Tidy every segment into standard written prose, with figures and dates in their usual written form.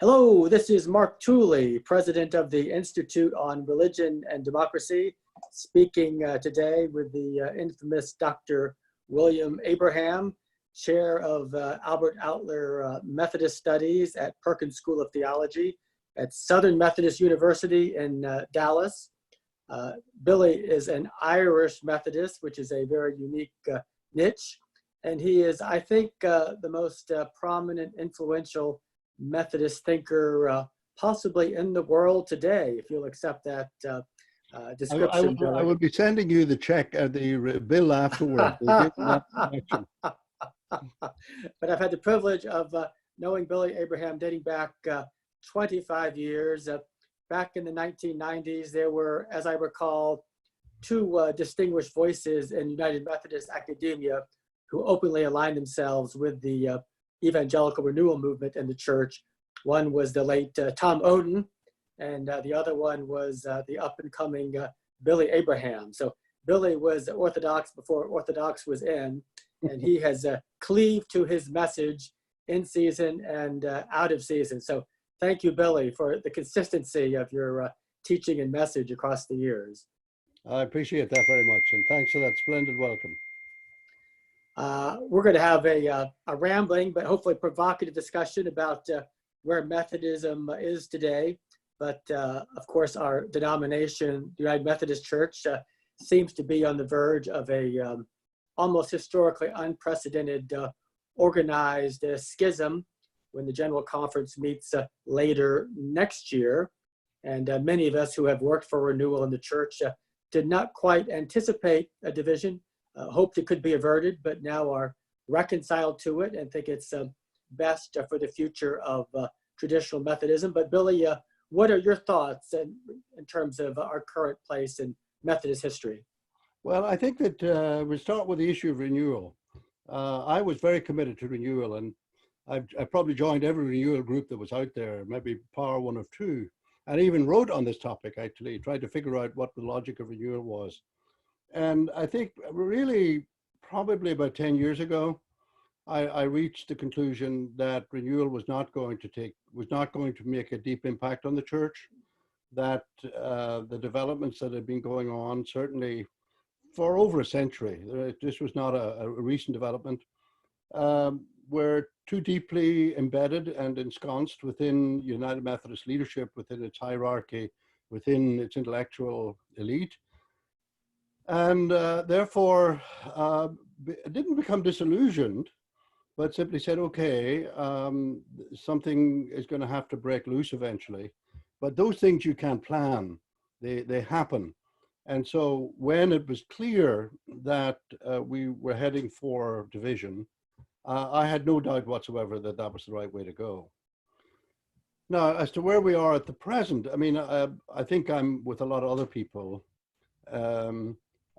Hello, this is Mark Tooley, president of the Institute on Religion and Democracy, speaking today with the infamous Dr. William Abraham, chair of Albert Outler Methodist Studies at Perkins School of Theology at Southern Methodist University in Dallas. Billy is an Irish Methodist, which is a very unique niche, and he is, I think, the most prominent, influential Methodist thinker possibly in the world today, if you'll accept that description. I will be sending you the check, the bill afterward. But I've had the privilege of knowing Billy Abraham dating back 25 years. Back in the 1990s, there were, as I recall, two distinguished voices in United Methodist academia who openly aligned themselves with the evangelical renewal movement in the church. One was the late Tom Oden, and the other one was the up-and-coming Billy Abraham. So Billy was Orthodox before Orthodox was in, and he has cleaved to his message in season and out of season. So thank you, Billy, for the consistency of your teaching and message across the years. I appreciate that very much, and thanks for that splendid welcome. We're going to have a rambling, but hopefully provocative discussion about where Methodism is today. But of course, our denomination, the United Methodist Church, seems to be on the verge of a almost historically unprecedented organized schism when the General Conference meets later next year. And many of us who have worked for renewal in the church did not quite anticipate a division. Hoped it could be averted, but now are reconciled to it and think it's best for the future of traditional Methodism. But Billy, what are your thoughts in terms of our current place in Methodist history? Well, I think that we start with the issue of renewal. I was very committed to renewal, and I probably joined every renewal group that was out there, maybe Power one or two, and even wrote on this topic, actually, tried to figure out what the logic of renewal was. And I think really probably about 10 years ago, I reached the conclusion that renewal was not going to make a deep impact on the church, that the developments that had been going on, certainly for over a century, this was not a recent development, were too deeply embedded and ensconced within United Methodist leadership, within its hierarchy, within its intellectual elite. And therefore, didn't become disillusioned, but simply said, okay, something is going to have to break loose eventually. But those things you can't plan, they happen. And so when it was clear that we were heading for division, I had no doubt whatsoever that that was the right way to go. Now, as to where we are at the present, I mean, I think I'm with a lot of other people.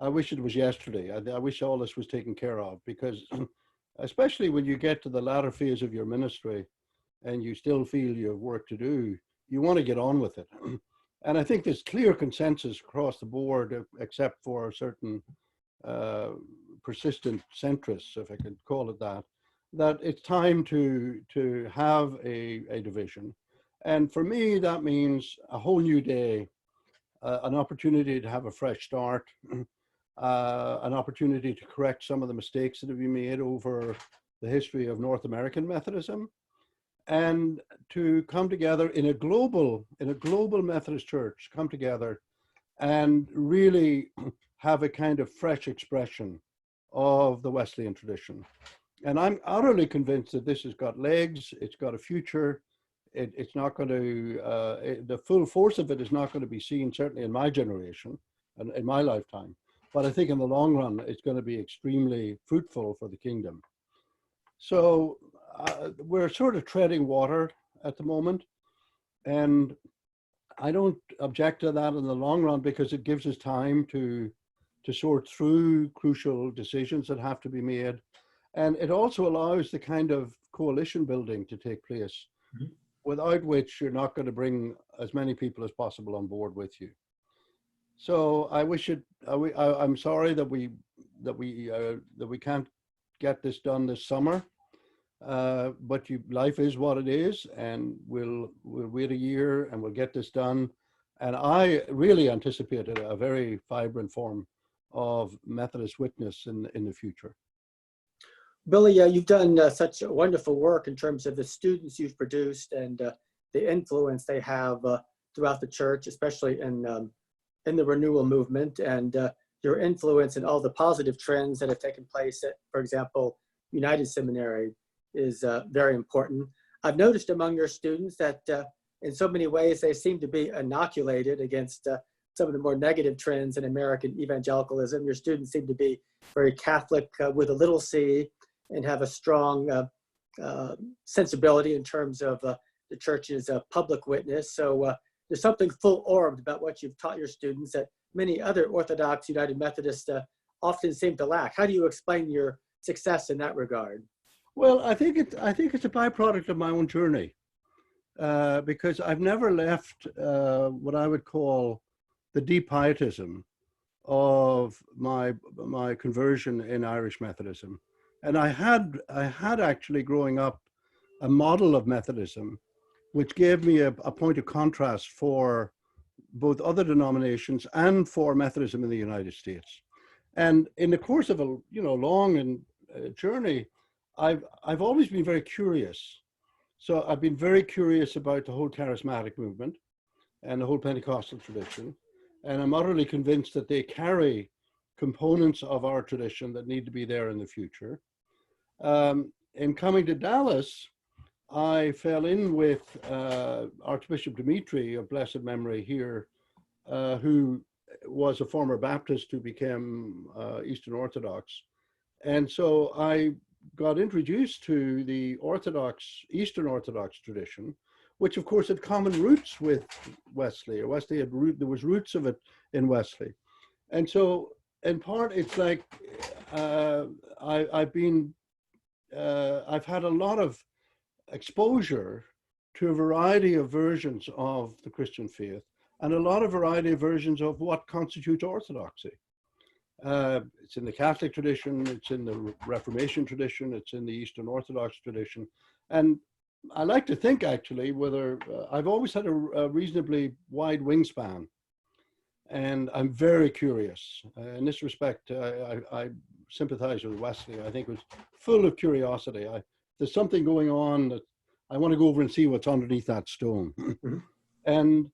I wish it was yesterday. I wish all this was taken care of, because especially when you get to the latter phase of your ministry and you still feel you have work to do, you want to get on with it. And I think there's clear consensus across the board, except for certain persistent centrists, if I could call it that, that it's time to have a division. And for me, that means a whole new day, an opportunity to have a fresh start, an opportunity to correct some of the mistakes that have been made over the history of North American Methodism, and to come together in a global Methodist church, come together and really have a kind of fresh expression of the Wesleyan tradition. And I'm utterly convinced that this has got legs, it's got a future. It's not going to, the full force of it is not going to be seen, certainly in my generation and in my lifetime. But I think in the long run, it's going to be extremely fruitful for the kingdom. So we're sort of treading water at the moment. And I don't object to that in the long run, because it gives us time to sort through crucial decisions that have to be made. And it also allows the kind of coalition building to take place, without which you're not going to bring as many people as possible on board with you. So I wish it. I'm sorry that we can't get this done this summer. But life is what it is, and we'll wait a year and we'll get this done. And I really anticipated a very vibrant form of Methodist witness in the future. Billy, you've done such wonderful work in terms of the students you've produced and the influence they have throughout the church, especially in the renewal movement, and your influence in all the positive trends that have taken place at, for example, United Seminary is very important. I've noticed among your students that in so many ways they seem to be inoculated against some of the more negative trends in American evangelicalism. Your students seem to be very Catholic with a little c, and have a strong sensibility in terms of the church's public witness. So there's something full-orbed about what you've taught your students that many other Orthodox United Methodists often seem to lack. How do you explain your success in that regard? Well, I think it's a byproduct of my own journey, because I've never left what I would call the deep pietism of my conversion in Irish Methodism. And I had actually growing up a model of Methodism, which gave me a point of contrast for both other denominations and for Methodism in the United States. And in the course of a long journey, I've always been very curious. So I've been very curious about the whole charismatic movement and the whole Pentecostal tradition. And I'm utterly convinced that they carry components of our tradition that need to be there in the future. In coming to Dallas, I fell in with Archbishop Dimitri of blessed memory here, who was a former Baptist who became Eastern Orthodox. And so I got introduced to the Eastern Orthodox tradition, which of course had common roots with Wesley. There was roots of it in Wesley. And so in part, it's like I've had a lot of exposure to a variety of versions of the Christian faith and a lot of variety of versions of what constitutes orthodoxy. It's in the Catholic tradition, it's in the Reformation tradition, it's in the Eastern Orthodox tradition. And I like to think actually I've always had a reasonably wide wingspan, and I'm very curious. In this respect, I sympathize with Wesley. I think it was full of curiosity. There's something going on that I want to go over and see what's underneath that stone. And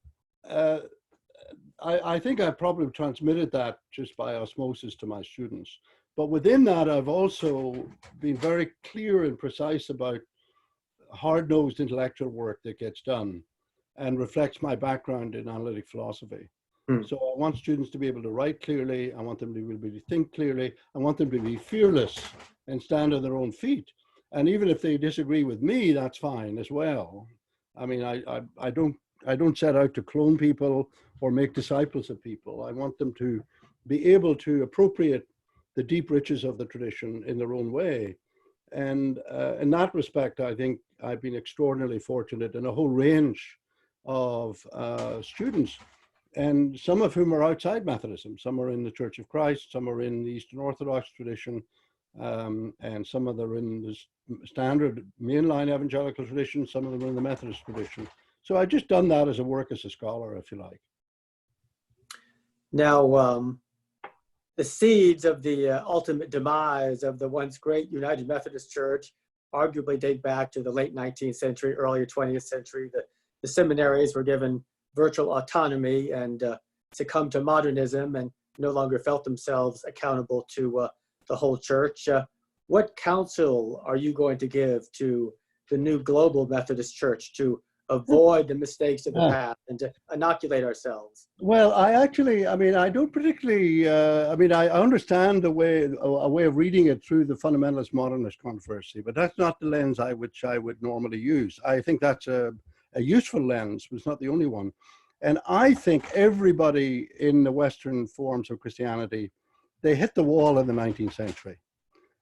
I think I probably transmitted that just by osmosis to my students. But within that, I've also been very clear and precise about hard-nosed intellectual work that gets done and reflects my background in analytic philosophy. So I want students to be able to write clearly. I want them to be able to think clearly. I want them to be fearless and stand on their own feet. And even if they disagree with me, that's fine as well. I mean, I don't set out to clone people or make disciples of people. I want them to be able to appropriate the deep riches of the tradition in their own way. And in that respect, I think I've been extraordinarily fortunate in a whole range of students, and some of whom are outside Methodism. Some are in the Church of Christ, some are in the Eastern Orthodox tradition, and some of them are in the standard mainline evangelical tradition, some of them are in the Methodist tradition. So I've just done that as a work as a scholar, if you like. Now, the seeds of the ultimate demise of the once great United Methodist Church arguably date back to the late 19th century, earlier 20th century. The seminaries were given virtual autonomy and succumbed to modernism and no longer felt themselves accountable to the whole church. What counsel are you going to give to the new global Methodist Church to avoid the mistakes of the past and to inoculate ourselves? Well, I don't particularly, I understand a way of reading it through the fundamentalist modernist controversy, but that's not the lens which I would normally use. I think that's a useful lens, but it's not the only one. And I think everybody in the Western forms of Christianity, they hit the wall in the 19th century.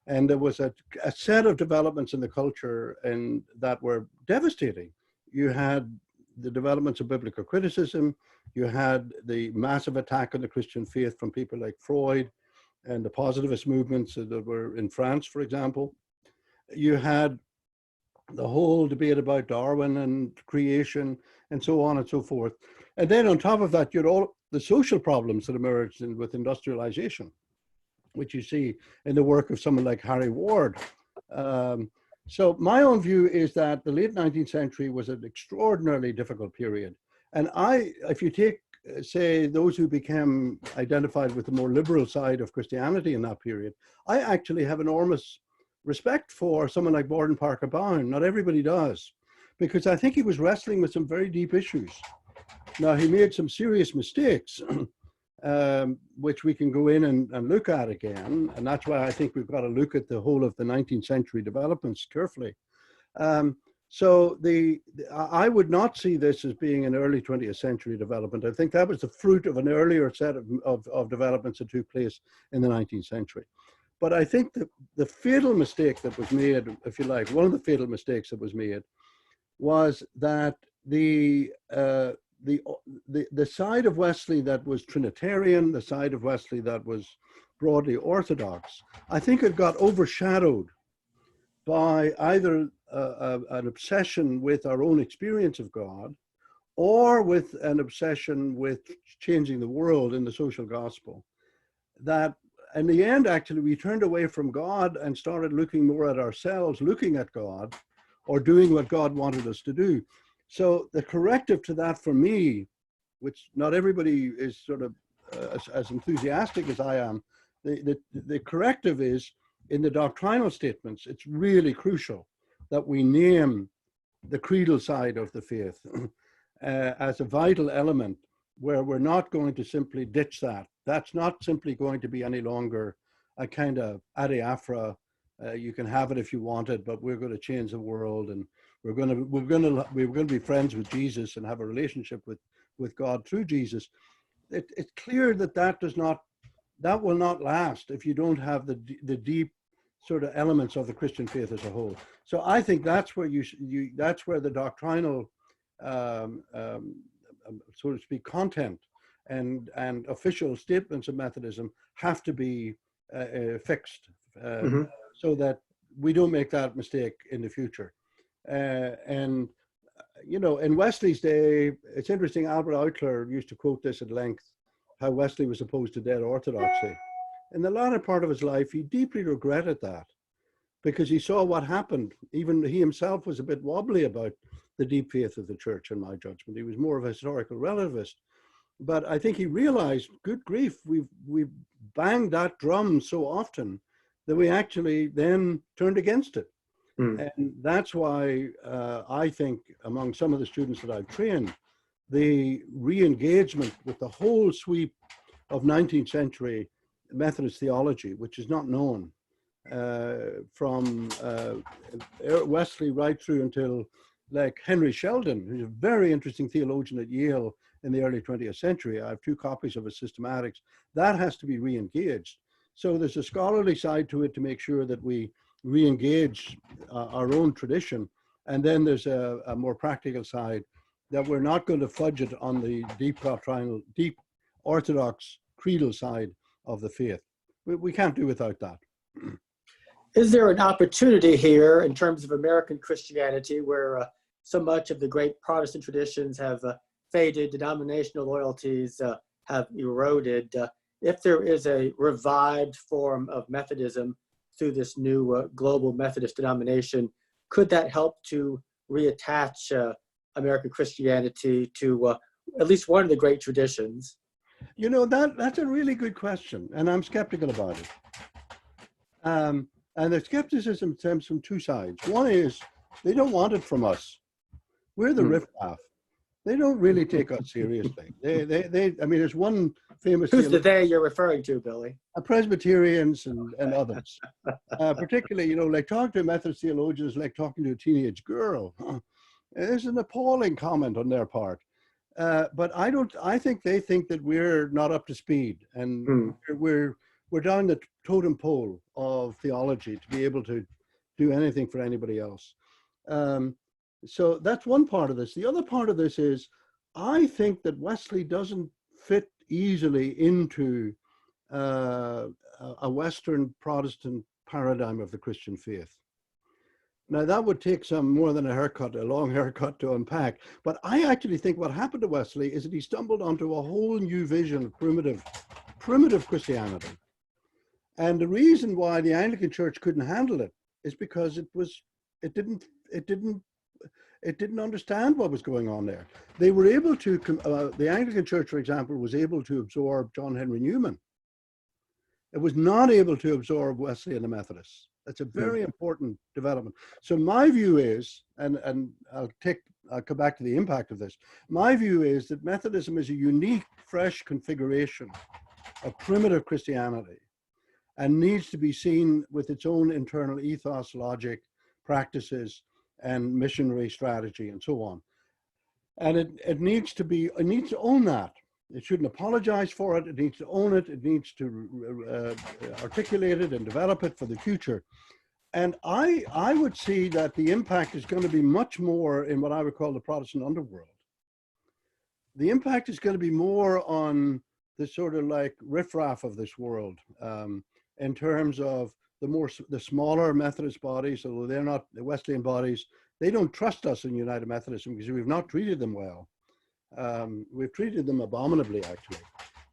And there was a set of developments in the culture and that were devastating. You had the developments of biblical criticism. You had the massive attack on the Christian faith from people like Freud and the positivist movements that were in France, for example. You had the whole debate about Darwin and creation and so on and so forth. And then on top of that, you had all the social problems that emerged with industrialization, which you see in the work of someone like Harry Ward. So my own view is that the late 19th century was an extraordinarily difficult period. And if you take, say, those who became identified with the more liberal side of Christianity in that period, I actually have enormous respect for someone like Gordon Parker Bowen. Not everybody does, because I think he was wrestling with some very deep issues. Now, he made some serious mistakes, which we can go in and look at again. And that's why I think we've got to look at the whole of the 19th century developments carefully. So I would not see this as being an early 20th century development. I think that was the fruit of an earlier set of developments that took place in the 19th century. But I think that the fatal mistake that was made, if you like, one of the fatal mistakes that was made was that the side of Wesley that was Trinitarian, the side of Wesley that was broadly Orthodox, I think it got overshadowed by either an obsession with our own experience of God, or with an obsession with changing the world in the social gospel. That in the end, actually, we turned away from God and started looking more at ourselves, looking at God, or doing what God wanted us to do. So the corrective to that for me, which not everybody is sort of as enthusiastic as I am, the corrective is in the doctrinal statements. It's really crucial that we name the creedal side of the faith as a vital element, where we're not going to simply ditch that. That's not simply going to be any longer a kind of adiaphora. You can have it if you want it, but we're going to change the world, and we're going to be friends with Jesus and have a relationship with God through Jesus. It's clear that that will not last if you don't have the deep sort of elements of the Christian faith as a whole. So I think that's where that's where the doctrinal, so to speak, content and official statements of Methodism have to be fixed, so that we don't make that mistake in the future. And you know, in Wesley's day, it's interesting, Albert Outler used to quote this at length, how Wesley was opposed to dead orthodoxy. In the latter part of his life, he deeply regretted that, because he saw what happened. Even he himself was a bit wobbly about the deep faith of the church, in my judgment. He was more of a historical relativist. But I think he realized, good grief, we've banged that drum so often that we actually then turned against it. And that's why I think among some of the students that I've trained, the re-engagement with the whole sweep of 19th century Methodist theology, which is not known, from Wesley right through until like Henry Sheldon, who's a very interesting theologian at Yale in the early 20th century. I have 2 copies of his systematics. That has to be re-engaged. So there's a scholarly side to it to make sure that we re-engage our own tradition. And then there's a more practical side, that we're not going to fudge it on the deep doctrinal, deep orthodox creedal side of the faith. We can't do without that. Is there an opportunity here in terms of American Christianity, where so much of the great Protestant traditions have faded, denominational loyalties have eroded, if there is a revived form of Methodism through this new global Methodist denomination, could that help to reattach American Christianity to at least one of the great traditions? You know, that's a really good question, and I'm skeptical about it. And the skepticism stems from 2 sides. One is they don't want it from us. We're the riffraff. They don't really take us seriously. I mean, there's one famous... Who's the they you're referring to, Billy? Presbyterians and others. Particularly, you know, like talking to a Methodist theologian is like talking to a teenage girl. It's an appalling comment on their part. But I think they think that we're not up to speed, and we're down the totem pole of theology to be able to do anything for anybody else. So that's one part of this. The other part of this is, I think that Wesley doesn't fit easily into a Western Protestant paradigm of the Christian faith. Now that would take some more than a haircut, a long haircut to unpack. But I actually think what happened to Wesley is that he stumbled onto a whole new vision of primitive Christianity. And the reason why the Anglican Church couldn't handle it is because it didn't understand what was going on there. They were able to, the Anglican Church, for example, was able to absorb John Henry Newman. It was not able to absorb Wesley and the Methodists. That's a very important development. So my view is, and I'll come back to the impact of this. My view is that Methodism is a unique, fresh configuration of primitive Christianity and needs to be seen with its own internal ethos, logic, practices, and missionary strategy, and so on. And it needs to own that. It shouldn't apologize for it. It needs to own it. It needs to articulate it and develop it for the future. And I would see that the impact is going to be much more in what I would call the Protestant underworld. The impact is going to be more on the sort of like riffraff of this world, in terms of the smaller Methodist bodies, although they're not the Wesleyan bodies. They don't trust us in United Methodism because we've not treated them well. We've treated them abominably, actually.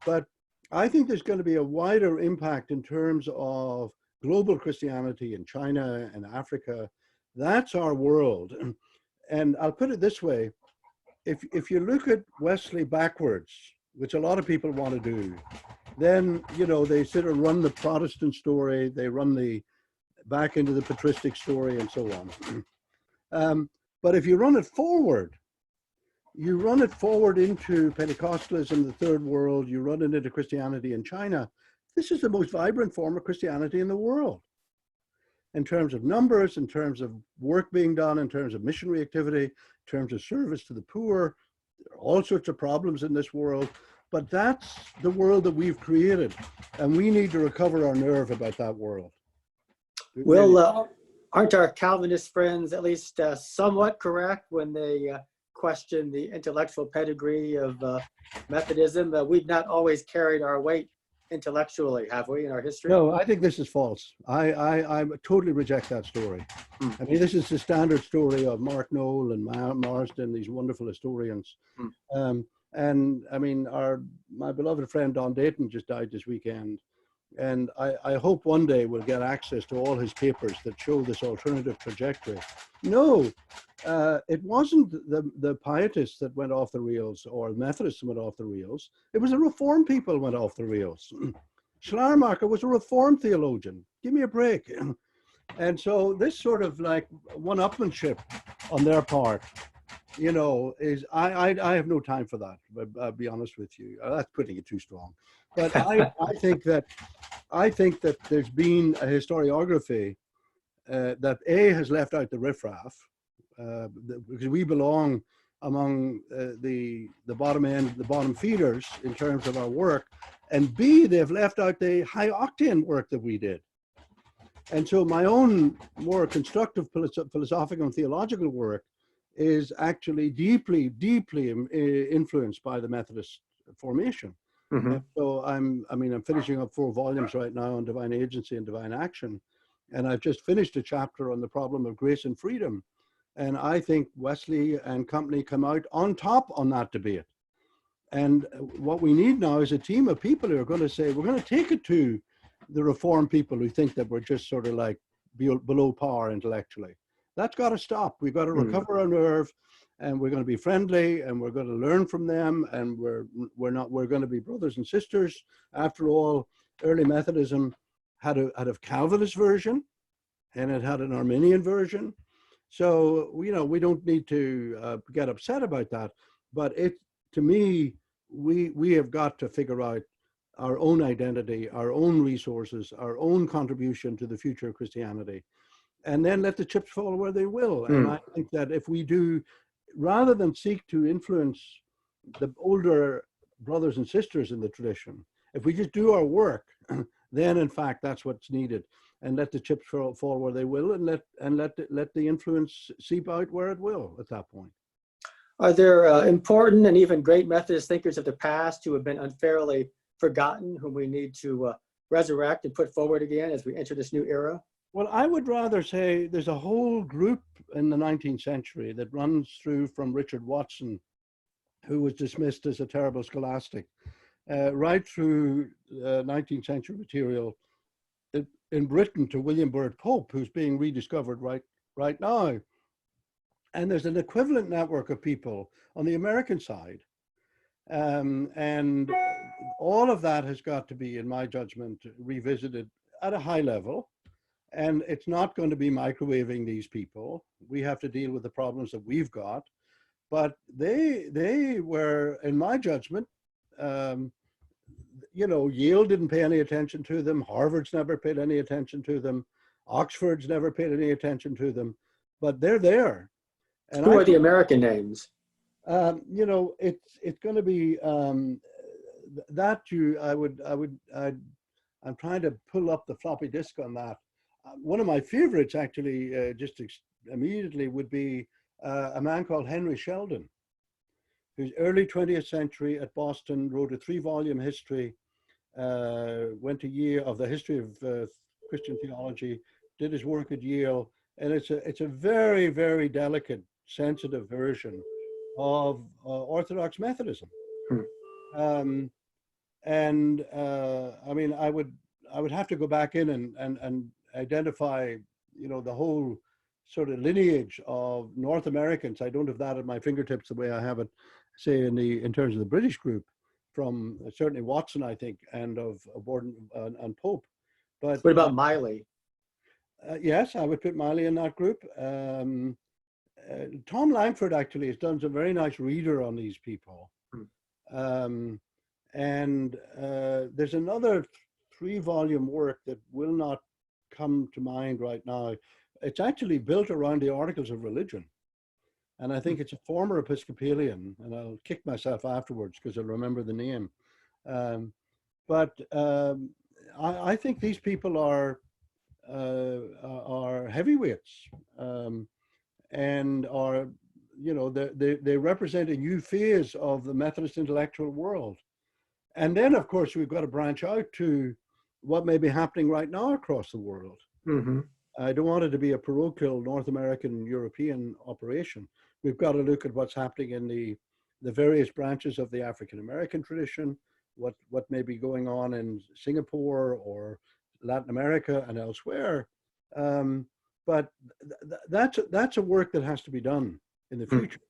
But I think there's going to be a wider impact in terms of global Christianity in China and Africa. That's our world. And I'll put it this way. If you look at Wesley backwards, which a lot of people want to do, then, you know, they sort of run the Protestant story, they run back into the patristic story and so on. But if you run it forward into Pentecostalism, the third world, you run it into Christianity in China, this is the most vibrant form of Christianity in the world. In terms of numbers, in terms of work being done, in terms of missionary activity, in terms of service to the poor, there are all sorts of problems in this world, but that's the world that we've created, and we need to recover our nerve about that world. Well, aren't our Calvinist friends at least somewhat correct when they question the intellectual pedigree of Methodism? We've not always carried our weight intellectually, have we, in our history? No, I think this is false. I totally reject that story. I mean, this is the standard story of Mark Knoll and Marsden, these wonderful historians. And I mean, my beloved friend Don Dayton just died this weekend. And I hope one day we'll get access to all his papers that show this alternative trajectory. No, it wasn't the Pietists that went off the rails or the Methodists went off the rails. It was the Reformed people went off the rails. Schleiermacher was a Reformed theologian. Give me a break. And so this sort of like one-upmanship on their part, you know, is I have no time for that. But I'll be honest with you. That's putting it too strong. But I think that there's been a historiography that has left out the riffraff because we belong among the bottom end, the bottom feeders in terms of our work, and B, they've left out the high octane work that we did. And so my own more constructive philosophical and theological work is actually deeply, deeply influenced by the Methodist formation. So I'm finishing up 4 volumes right now on divine agency and divine action. And I've just finished a chapter on the problem of grace and freedom. And I think Wesley and company come out on top on that debate. And what we need now is a team of people who are going to say, we're going to take it to the Reformed people who think that we're just sort of like below par intellectually. That's got to stop. We've got to recover our nerve, and we're going to be friendly, and we're going to learn from them, and we're going to be brothers and sisters. After all, early Methodism had a Calvinist version, and it had an Arminian version. So, you know, we don't need to get upset about that. But to me, we have got to figure out our own identity, our own resources, our own contribution to the future of Christianity, and then let the chips fall where they will. And I think that if we do, rather than seek to influence the older brothers and sisters in the tradition, if we just do our work, then in fact that's what's needed, and let the chips fall where they will, and let the influence seep out where it will at that point. Are there important and even great Methodist thinkers of the past who have been unfairly forgotten, whom we need to resurrect and put forward again as we enter this new era? Well, I would rather say there's a whole group in the 19th century that runs through from Richard Watson, who was dismissed as a terrible scholastic, right through 19th century material in Britain to William Byrd Pope, who's being rediscovered right now. And there's an equivalent network of people on the American side. And all of that has got to be, in my judgment, revisited at a high level. And it's not going to be microwaving these people. We have to deal with the problems that we've got. But they were, in my judgment, you know, Yale didn't pay any attention to them. Harvard's never paid any attention to them. Oxford's never paid any attention to them. But they're there. And who are the American names? You know, it's going to be I'm trying to pull up the floppy disk on that. One of my favorites, actually, immediately would be a man called Henry Sheldon, who's early 20th century at Boston, wrote a 3-volume history, went to Yale of the history of Christian theology, did his work at Yale, and it's a very, very delicate, sensitive version of Orthodox Methodism. I mean, I would have to go back in and identify, you know, the whole sort of lineage of North Americans. I don't have that at my fingertips the way I have it, say, in terms of the British group, from certainly Watson, I think, and of Borden and Pope. But what about Miley? Yes, I would put Miley in that group. Tom Langford actually has done some very nice reader on these people. And there's another 3-volume work that will not come to mind right now. It's actually built around the Articles of Religion. And I think it's a former Episcopalian, and I'll kick myself afterwards because I'll remember the name. I think these people are heavyweights, and are, you know, they represent a new phase of the Methodist intellectual world. And then, of course, we've got to branch out to what may be happening right now across the world. Mm-hmm. I don't want it to be a parochial North American European operation. We've got to look at what's happening in the various branches of the African American tradition, what may be going on in Singapore or Latin America and elsewhere. But that's a work that has to be done in the future.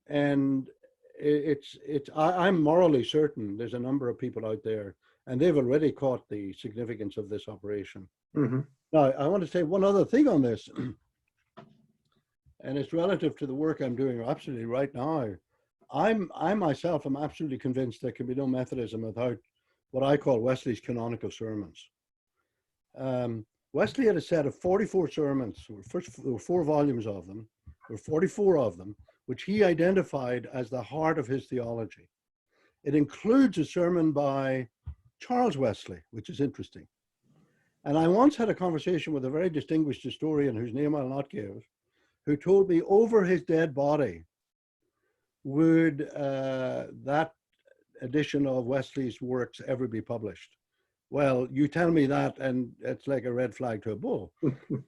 And I'm morally certain there's a number of people out there, and they've already caught the significance of this operation. Mm-hmm. Now, I want to say one other thing on this, and it's relative to the work I'm doing absolutely right now. I myself am absolutely convinced there can be no Methodism without what I call Wesley's canonical sermons. Wesley had a set of 44 sermons. There were 4 volumes of them. There were 44 of them, which he identified as the heart of his theology. It includes a sermon by Charles Wesley, which is interesting. And I once had a conversation with a very distinguished historian whose name I'll not give, who told me over his dead body would that edition of Wesley's works ever be published. Well, you tell me that and it's like a red flag to a bull.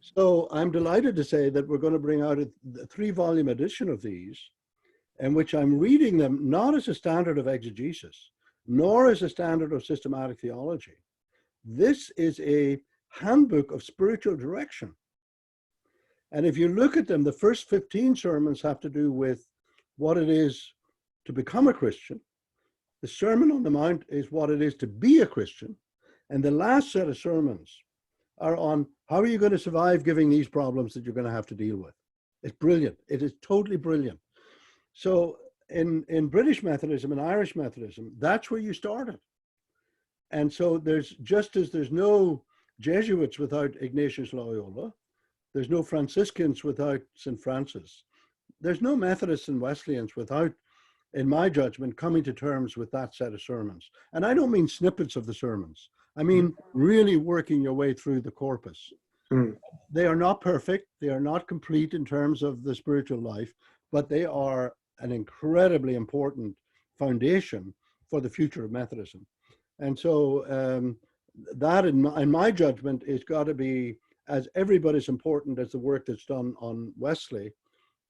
So I'm delighted to say that we're going to bring out a 3-volume edition of these, in which I'm reading them not as a standard of exegesis, nor as a standard of systematic theology. This is a handbook of spiritual direction. And if you look at them, the first 15 sermons have to do with what it is to become a Christian. The Sermon on the Mount is what it is to be a Christian. And the last set of sermons are on how are you going to survive giving these problems that you're going to have to deal with. It's brilliant. It is totally brilliant. So in British Methodism and Irish Methodism, that's where you started. And so there's no Jesuits without Ignatius Loyola. There's no Franciscans without St. Francis. There's no Methodists and Wesleyans without, in my judgment, coming to terms with that set of sermons. And I don't mean snippets of the sermons. I mean really working your way through the corpus. They are not perfect. They are not complete in terms of the spiritual life, but they are an incredibly important foundation for the future of Methodism. And so that in my judgment is got to be as everybody's important as the work that's done on Wesley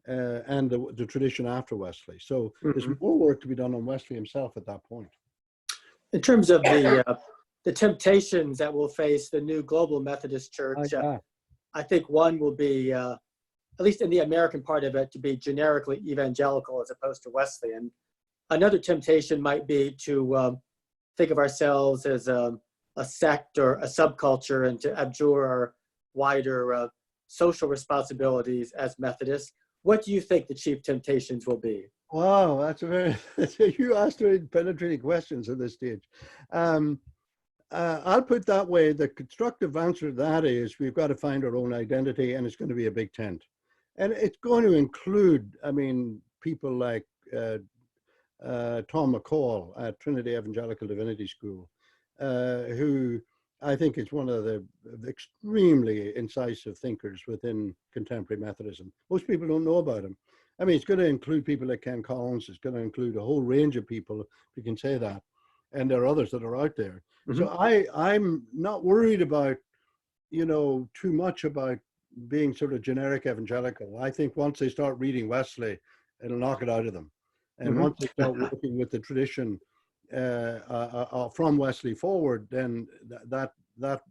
and the tradition after Wesley. So there's more work to be done on Wesley himself at that point. In terms of the temptations that will face the new global Methodist Church, I think one will be, at least in the American part of it, to be generically evangelical as opposed to Wesleyan. Another temptation might be to think of ourselves as a sect or a subculture and to abjure our wider social responsibilities as Methodists. What do you think the chief temptations will be? Wow, that's a very, you asked very penetrating questions at this stage. I'll put it that way, the constructive answer to that is we've got to find our own identity, and it's going to be a big tent. And it's going to include, I mean, people like Tom McCall at Trinity Evangelical Divinity School, who I think is one of the extremely incisive thinkers within contemporary Methodism. Most people don't know about him. I mean, it's going to include people like Ken Collins. It's going to include a whole range of people, if you can say that. And there are others that are out there. So I'm not worried about, you know, too much about being sort of generic evangelical. I think once they start reading Wesley, it'll knock it out of them. And once they start working with the tradition from Wesley forward, then that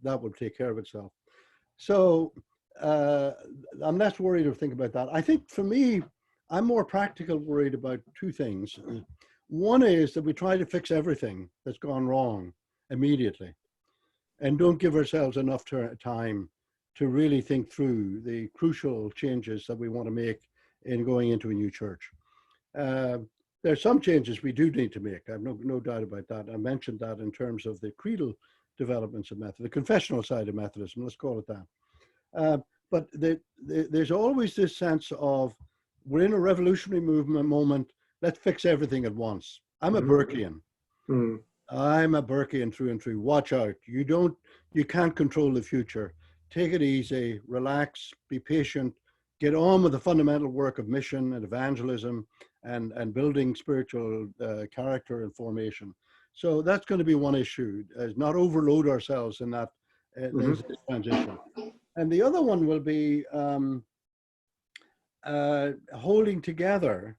will take care of itself. So I'm less worried or think about that. I think for me, I'm more practical worried about two things. One is that we try to fix everything that's gone wrong immediately and don't give ourselves enough time to really think through the crucial changes that we want to make in going into a new church. There are some changes we do need to make. I have no doubt about that. I mentioned that in terms of the creedal developments of Methodism, the confessional side of Methodism, let's call it that. But there's always this sense of, we're in a revolutionary movement moment, let's fix everything at once. I'm a Berkeyan. I'm a Berkeyan through and through. Watch out. You can't control the future. Take it easy, relax, be patient, get on with the fundamental work of mission and evangelism and building spiritual character and formation. So that's going to be one issue, is not overload ourselves in that this transition. And the other one will be holding together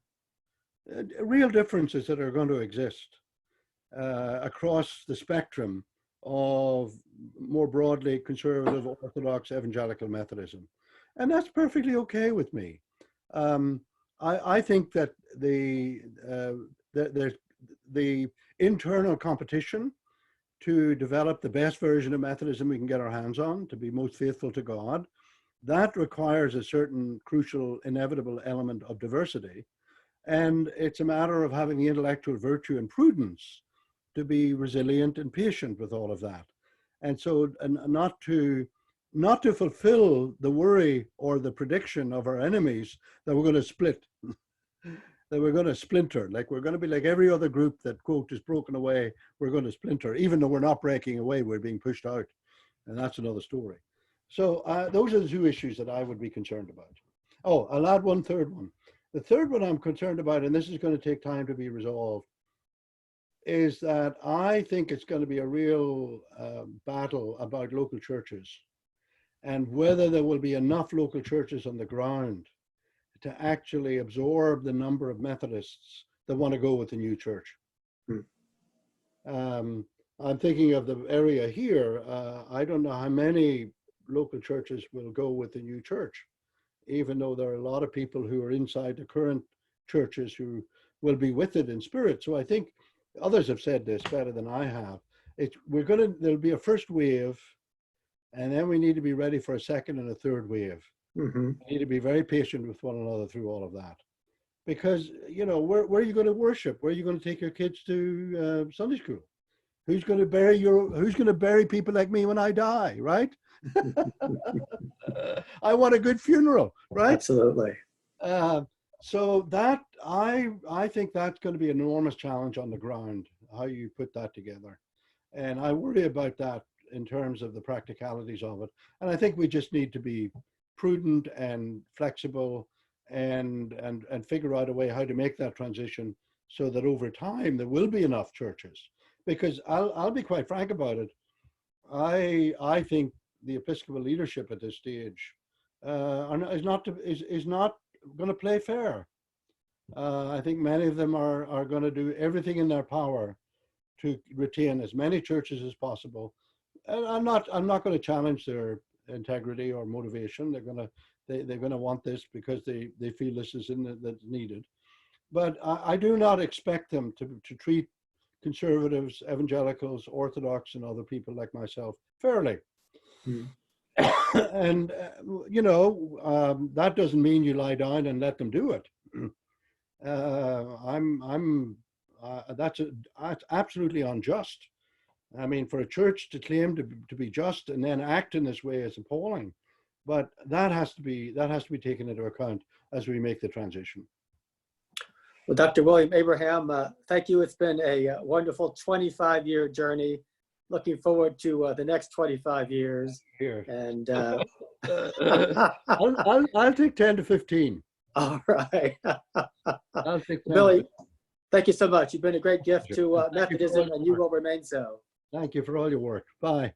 real differences that are going to exist across the spectrum of more broadly conservative, orthodox, evangelical Methodism. And that's perfectly okay with me. I think that there's the internal competition to develop the best version of Methodism we can get our hands on, to be most faithful to God. That requires a certain crucial, inevitable element of diversity. And it's a matter of having the intellectual virtue and prudence to be resilient and patient with all of that. And so not to fulfill the worry or the prediction of our enemies that we're going to split, that we're going to splinter, like we're going to be like every other group that, quote, is broken away, we're going to splinter. Even though we're not breaking away, we're being pushed out. And that's another story. So those are the two issues that I would be concerned about. Oh, I'll add one third one. The third one I'm concerned about, and this is going to take time to be resolved, is that I think it's going to be a real battle about local churches and whether there will be enough local churches on the ground to actually absorb the number of Methodists that want to go with the new church. I'm thinking of the area here. I don't know how many local churches will go with the new church, even though there are a lot of people who are inside the current churches who will be with it in spirit. So I think others have said this better than I have. There'll be a first wave, and then we need to be ready for a second and a third wave. We need to be very patient with one another through all of that. Because, you know, where are you going to worship? Where are you going to take your kids to Sunday school? Who's going to bury people like me when I die, right? I want a good funeral, right? Absolutely. So that I think that's going to be an enormous challenge on the ground, how you put that together. And I worry about that in terms of the practicalities of it. And I think we just need to be prudent and flexible and figure out a way how to make that transition so that over time there will be enough churches. Because I'll be quite frank about it. I think the Episcopal leadership at this stage is not going to play fair. I think many of them are going to do everything in their power to retain as many churches as possible. And I'm not going to challenge their integrity or motivation. They're going to want this because they feel this is that's needed. But I do not expect them to treat conservatives, evangelicals, Orthodox, and other people like myself fairly. And that doesn't mean you lie down and let them do it. That's absolutely unjust. I mean, for a church to claim to be just and then act in this way is appalling. But that has to be taken into account as we make the transition. Well, Dr. William Abraham, thank you. It's been a wonderful 25-year journey. Looking forward to the next 25 years. Here. And I'll take 10 to 15. All right. I'll take 10. Billy, thank you so much. You've been a great gift to Methodism, and you will remain so. Thank you for all your work. Bye.